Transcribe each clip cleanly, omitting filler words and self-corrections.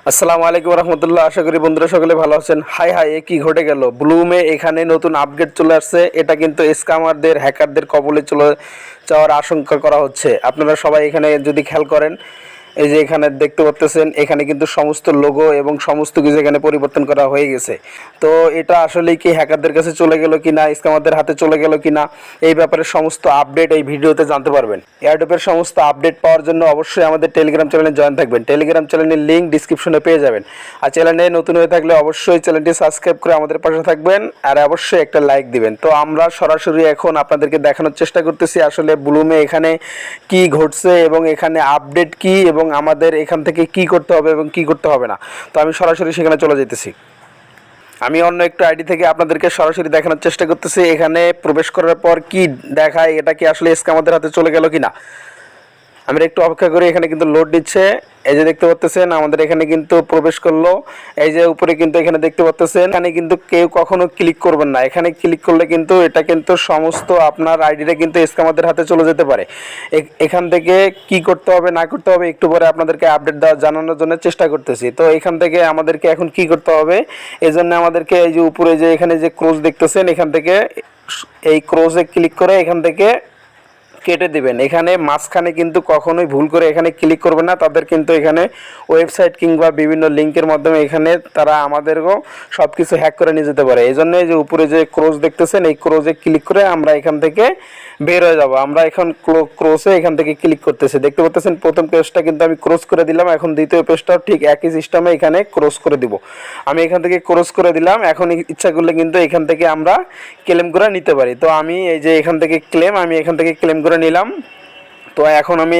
আসসালামু আলাইকুম রহমতুল্লাহ। আশা করি বন্ধুরা সকলে ভালো আছেন। হাই হাই, এ কি ঘটে গেল? ব্লুমে এখানে নতুন আপডেট চলে আসছে। এটা কিন্তু স্ক্যামারদের, হ্যাকারদের কবলে চলে যাওয়ার আশঙ্কা করা হচ্ছে। আপনারা সবাই এখানে যদি খেয়াল করেন, এই যে এখানে দেখতে পাচ্ছেন, এখানে কিন্তু সমস্ত লোগো এবং সমস্ত কিছু এখানে পরিবর্তন করা হয়ে গেছে। তো এটা আসলে কি হ্যাকারদের কাছে চলে গেল কিনা, স্ক্যামারদের হাতে চলে গেল কিনা, এই ব্যাপারে সমস্ত আপডেট এই ভিডিওতে জানতে পারবেন। এয়ারড্রপের সমস্ত আপডেট পাওয়ার জন্য অবশ্যই আমাদের টেলিগ্রাম চ্যানেলে জয়েন থাকবেন। টেলিগ্রাম চ্যানেলের লিঙ্ক ডিসক্রিপশনে পেয়ে যাবেন। আর চ্যানেলে নতুন হয়ে থাকলে অবশ্যই চ্যানেলটি সাবস্ক্রাইব করে আমাদের পাশে থাকবেন, আর অবশ্যই একটা লাইক দিবেন। তো আমরা সরাসরি এখন আপনাদেরকে দেখানোর চেষ্টা করতেছি আসলে ব্লুমে এখানে কি ঘটছে এবং এখানে আপডেট কি এবং আমাদের এখান থেকে কি করতে হবে এবং কি করতে হবে না। তো আমি সরাসরি সেখানে চলে যেতেছি। আমি অন্য একটু আইডি থেকে আপনাদেরকে সরাসরি দেখানোর চেষ্টা করতেছি এখানে প্রবেশ করার পর কি দেখায়, এটা কি আসলে স্ক্যামারদের হাতে চলে গেল কিনা। আমরা একটু অপেক্ষা করি। এখানে কিন্তু লোড দিচ্ছে। এই যে দেখতে পাচ্ছেন আমাদের এখানে কিন্তু প্রবেশ করলো। এই যে উপরে কিন্তু এখানে দেখতে পাচ্ছেন, এখানে কিন্তু কেউ কখনো ক্লিক করবেন না। এখানে ক্লিক করলে কিন্তু এটা কিন্তু সমস্ত আপনার আইডিটা কিন্তু স্ক্যামারদের হাতে চলে যেতে পারে। এখান থেকে কি করতে হবে না করতে হবে একটু পরে আপনাদেরকে আপডেট দেওয়া জানানোর জন্য চেষ্টা করতেছি। তো এখান থেকে আমাদেরকে এখন কি করতে হবে, এই জন্য আমাদেরকে এই যে উপরে যে এখানে যে ক্রস দেখতেছেন, এখান থেকে এই ক্রসে ক্লিক করে এখান থেকে কেটে দিবেন। এখানে মাঝখানে কিন্তু কখনোই ভুল করে এখানে ক্লিক করবেন না। তাদের কিন্তু এখানে ওয়েবসাইট কিংবা বিভিন্ন লিঙ্কের মাধ্যমে এখানে তারা আমাদেরও সব কিছু হ্যাক করে নিয়ে যেতে পারে। এই জন্য যে উপরে যে ক্রস দেখতেছেন, এই ক্রসে ক্লিক করে আমরা এখান থেকে বের হয়ে যাব। আমরা এখন ক্রসে এখান থেকে ক্লিক করতেছি। দেখতে পাচ্ছেন প্রথম পেজটা কিন্তু আমি ক্রস করে দিলাম। এখন দ্বিতীয় পেজটাও ঠিক একই সিস্টেমে এখানে ক্রস করে দিব। আমি এখান থেকে ক্রস করে দিলাম। এখন ইচ্ছা করলে কিন্তু এখান থেকে আমরা ক্লেম করে নিতে পারি। তো আমি এই যে এখান থেকে আমি এখান থেকে ক্লেম করে নিলাম। তো এখন আমি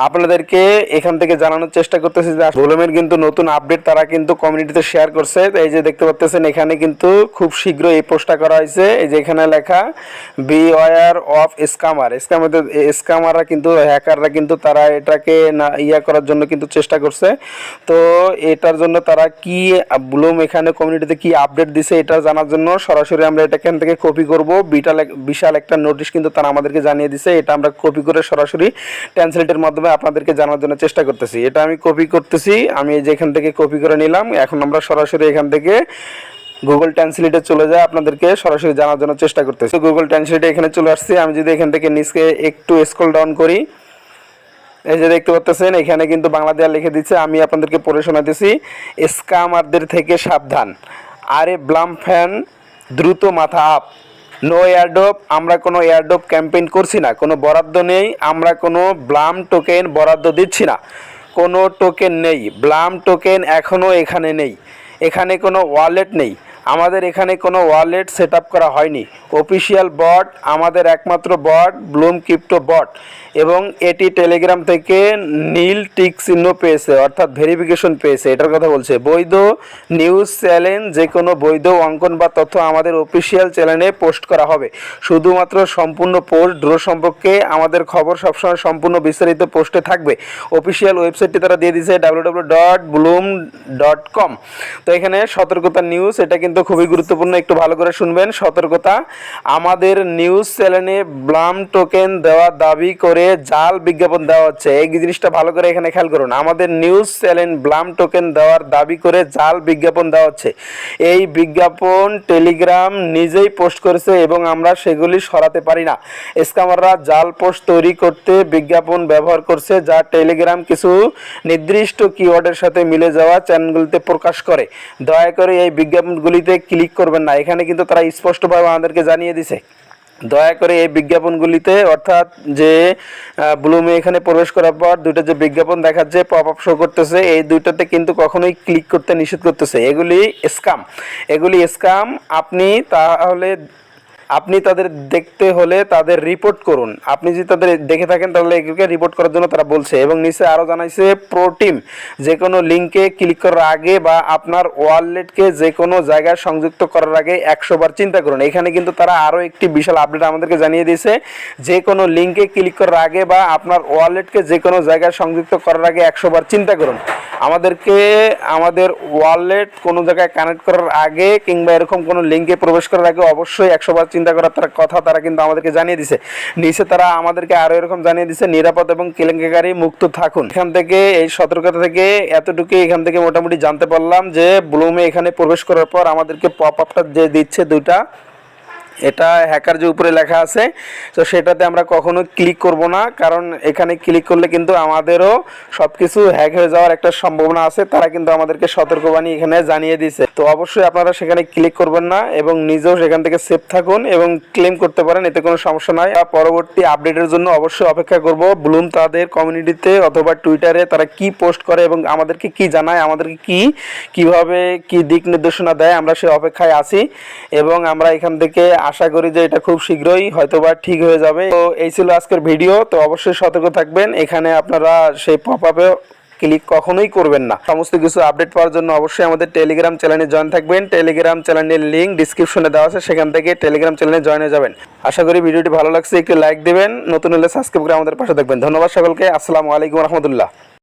আপনাদেরকে এখান থেকে জানানোর চেষ্টা করতেছি যে ব্লুমের কিন্তু নতুন আপডেট তারা কিন্তু কমিউনিটিতে শেয়ার করছে। এই যে দেখতে পাচ্ছেন এখানে কিন্তু খুব শীঘ্র এই পোস্টটা করা হয়েছে। এই যে এখানে লেখা বিওয়্যার অফ স্ক্যামাররা কিন্তু হ্যাকাররা কিন্তু তারা এটাকে না করার জন্য কিন্তু চেষ্টা করছে। তো এটার জন্য তারা কি ব্লুম এখানে কমিউনিটিতে কি আপডেট দিছে এটা জানার জন্য সরাসরি আমরা এটা এখান থেকে কপি করব। বিশাল একটা নোটিশ কিন্তু তারা আমাদেরকে জানিয়ে দিছে। এটা আমরা কপি করে সরাসরি ট্রান্সলেটের মাধ্যমে আপনাদেরকে জানার জন্য চেষ্টা করতেছি। এটা আমি কপি করতেছি। আমি এই যে এখান থেকে কপি করে নিলাম। এখন আমরা সরাসরি এখান থেকে গুগল ট্রান্সলেটে চলে যায় আপনাদেরকে সরাসরি জানার জন্য চেষ্টা করতেছি। গুগল ট্রান্সলেটে এখানে চলে আসছি। আমি যদি এখান থেকে নিচে একটু স্ক্রল ডাউন করি, এই যে দেখতে পাচ্ছেন এখানে কিন্তু বাংলা দেওয়া লিখে দিচ্ছে। আমি আপনাদেরকে পড়ে শোনাতেছি। স্ক্যামারদের থেকে সাবধান, আরে ব্লাম ফ্যান দ্রুত মাথা আপ। নো এয়ারড্রপ, আমরা কোনো এয়ারড্রপ ক্যাম্পেইন করছি না, কোনো বরাদ্দ নেই, আমরা কোনো ব্লাম টোকেন বরাদ্দ দিচ্ছি না, কোনো টোকেন নেই, ব্লাম টোকেন এখনও এখানে নেই, এখানে কোনো ওয়ালেট নেই, আমাদের এখানে কোনো ওয়ালেট সেট আপ করা হয়নি। অফিসিয়াল বট, আমাদের একমাত্র বট ব্লুম ক্রিপ্টো বট, এবং এটি টেলিগ্রাম থেকে নীল টিক চিহ্ন পেয়েছে, অর্থাৎ ভেরিফিকেশন পেয়েছে। এটার কথা বলছে। বৈধ নিউজ চ্যানেল, যে কোনো বৈধ অঙ্কন বা তথ্য আমাদের অফিসিয়াল চ্যানেলে পোস্ট করা হবে। শুধুমাত্র সম্পূর্ণ পোস্ট ড্র সম্পর্কে আমাদের খবর সবসময় সম্পূর্ণ বিস্তারিত পোস্টে থাকবে। অফিসিয়াল ওয়েবসাইটটি তারা দিয়ে দিয়েছে www.bloom.com। তো এখানে সতর্কতা নিউজ, এটা কিন্তু খুবই গুরুত্বপূর্ণ, একটু ভালো করে শুনবেন। সতর্কতা, আমাদের নিউজ চ্যানেলে ব্লাম টোকেন দেওয়া দাবি করে জাল বিজ্ঞাপন দেওয়া হচ্ছে। এই জিনিসটা ভালো করে এখানে খেয়াল করুন। আমাদের নিউজ চ্যানেল ব্লাম টোকেন দেওয়ার দাবি করে জাল বিজ্ঞাপন দেওয়া হচ্ছে। এই বিজ্ঞাপন টেলিগ্রাম নিজেই পোস্ট করেছে এবং আমরা সেগুলি সরাতে পারি না। স্ক্যামাররা জাল পোস্ট তৈরি করতে বিজ্ঞাপন ব্যবহার করছে, যা টেলিগ্রাম কিছু নির্দিষ্ট কিওয়ার্ডের সাথে মিলে যাওয়া চ্যানেলগুলিতে প্রকাশ করে। দয়া করে এই বিজ্ঞাপনগুলিতে ক্লিক করবেন না। এখানে কিন্তু তারা স্পষ্টভাবে আমাদেরকে জানিয়ে দিছে, দয়া করে এই বিজ্ঞাপনগুলিতে, অর্থাৎ যে ব্লুমে এখানে প্রবেশ করার পর দুইটা যে বিজ্ঞাপন দেখাচ্ছে, পপ আপ শো করতেছে, এই দুইটাতে কিন্তু কখনোই ক্লিক করতে নিষেধ করতেছে। এগুলি স্ক্যাম। আপনি তাদের দেখতে হলে তাদের রিপোর্ট করুন। আপনি যদি তাদের দেখে থাকেন তাহলে এগুলোকে রিপোর্ট করার জন্য তারা বলছে। এবং নিচে আরও জানাইছে, প্রো টিম, যে কোনো লিঙ্কে ক্লিক করার আগে বা আপনার ওয়ালেটকে যে কোনো জায়গায় সংযুক্ত করার আগে 100 বার চিন্তা করুন। এখানে কিন্তু তারা আরও একটি বিশাল আপডেট আমাদেরকে জানিয়ে দিয়েছে। যে কোনো লিঙ্কে ক্লিক করার আগে বা আপনার ওয়ালেটকে যে কোনো জায়গায় সংযুক্ত করার আগে 100 বার চিন্তা করুন। আমাদের ওয়ালেট কোনো জায়গায় কানেক্ট করার আগে কিংবা এরকম কোনো লিঙ্কে প্রবেশ করার আগে অবশ্যই 100 বার চিন্তা করার তারা কথা তারা কিন্তু আমাদেরকে জানিয়ে দিছে। নিচে তারা আমাদেরকে আরও এরকম জানিয়ে দিছে, নিরাপদ এবং কেলেঙ্কারি মুক্ত থাকুন। এখান থেকে এই সতর্কতা থেকে এতটুকু এখান থেকে মোটামুটি জানতে পারলাম যে ব্লুমে এখানে প্রবেশ করার পর আমাদেরকে পপ আপটা যে দিচ্ছে দুইটা, এটা হ্যাকার যে উপরে লেখা আছে, তো সেটাতে আমরা কখনো ক্লিক করব না, কারণ এখানে ক্লিক করলে কিন্তু আমাদেরও সব কিছু হ্যাক হয়ে যাওয়ার একটা সম্ভাবনা আছে। তারা কিন্তু আমাদেরকে সতর্কবাণী এখানে জানিয়ে দিয়েছে। তো অবশ্যই আপনারা সেখানে ক্লিক করবেন না এবং নিজেও সেখান থেকে সেফ থাকুন এবং ক্লেম করতে পারেন, এতে কোনো সমস্যা নাই। আর পরবর্তী আপডেটের জন্য অবশ্যই অপেক্ষা করব। ব্লুম তাদের কমিউনিটিতে অথবা টুইটারে তারা কি পোস্ট করে এবং আমাদেরকে কি জানায়, আমাদেরকে কিভাবে কি দিক নির্দেশনা দেয়, আমরা সেই অপেক্ষায় আছি এবং আমরা এখান থেকে আশা করি যে এটা খুব শীঘ্রই হয়তোবা ঠিক হয়ে যাবে। তো এই ছিল আজকের ভিডিও। তো অবশ্যই সতর্ক থাকবেন, এখানে আপনারা সেই পপ আপে ক্লিক কখনোই করবেন না। সমস্ত কিছু আপডেট পাওয়ার জন্য অবশ্যই আমাদের টেলিগ্রাম চ্যানেলে জয়েন থাকবেন। টেলিগ্রাম চ্যানেলের লিঙ্ক ডিসক্রিপশনে দেওয়া আছে, সেখান থেকে টেলিগ্রাম চ্যানেলে জয়েন হয়ে যাবেন। আশা করি ভিডিওটি ভালো লাগছে, একটু লাইক দিবেন, নতুন হলে সাবস্ক্রাইব করে আমাদের পাশে থাকবেন। ধন্যবাদ সকলকে। আসসালামু আলাইকুম রহমতুল্লাহ।